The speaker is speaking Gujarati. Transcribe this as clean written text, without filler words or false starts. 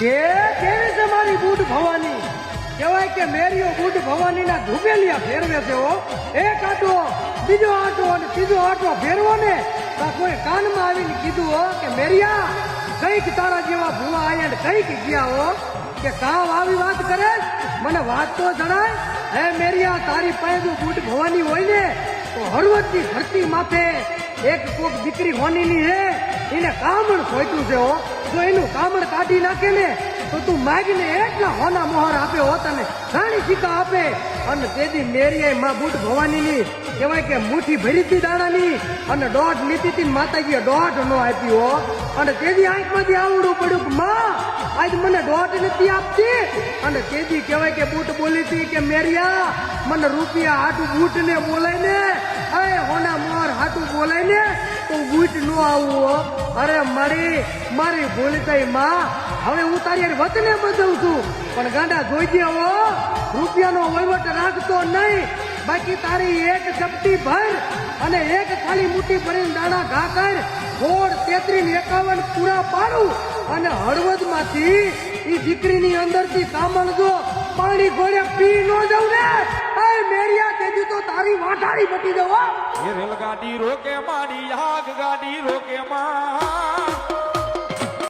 કે કેવી છે મારી બુટ ભવાની કહેવાય કે મેરીઓ બુટ ભવાનીના ધુબેલિયા ફેરવે છે હો એક આટો બીજો આટો અને ત્રીજો આટો ફેરવો ને તો કોઈ કાનમાં આવીને કીધું હો કે મેરિયા કઈક તારા જેવા ભૂવા આયા ને કઈક ગયા હો કે કામ આવી વાત કરે મને વાત તો જણાય હે મેરિયા તારી પાસે જો બુટ ભવાની હોય ને તો હળવદની ધરતી માથે એક કોક દીકરી હોનીની હે એને કામણ ખોટ્યું છે હો જો એનું કામણ કાઢી નાખે ને તો તું માગીને એટલા હોના મોહર આપે હો તને રાણી સિક્કા આપે અને તેથી મેરીએ માં બુટ ભવાનીની કહેવાય કે મુઠ્ઠી ભરી હતી દાણાની અને દોઢ લીધી હતી માતાજીએ દોઢ નો આપી હો અને તેથી આંખમાંથી આવડું પડ્યું કે માં આજ મને દોઢ નથી આપતી અને તેથી કહેવાય કે બુટ બોલી હતી કે મેરિયા મને રૂપિયા હાટું બુટ ને બોલાય ને અરે હોના મોહર હાટું બોલાય ને તો બુટ નો આવું અરે મારી ભૂલ થઈ માં હવે હું તારી વતને બદલું છું પણ ગાંડા જોઈજે હો રૂપિયાનો વહીવટ રાખતો નહીં બાકી તારી એક ચપટી ભર અને એક ખાલી મુઠ્ઠી ભરીને દાણા ઘા કર ગોળ 33 51 પૂરા પાડું અને હળવદ માંથી ઈ દીકરીની અંદરથી કામણ જો પાણી ગોળે પી નો દઉં ને એ મેરિયા તેજી તો તારી વાટાડી બટી દઉં રેલગાડી રોકે મારી આગ ગાડી રોકે માં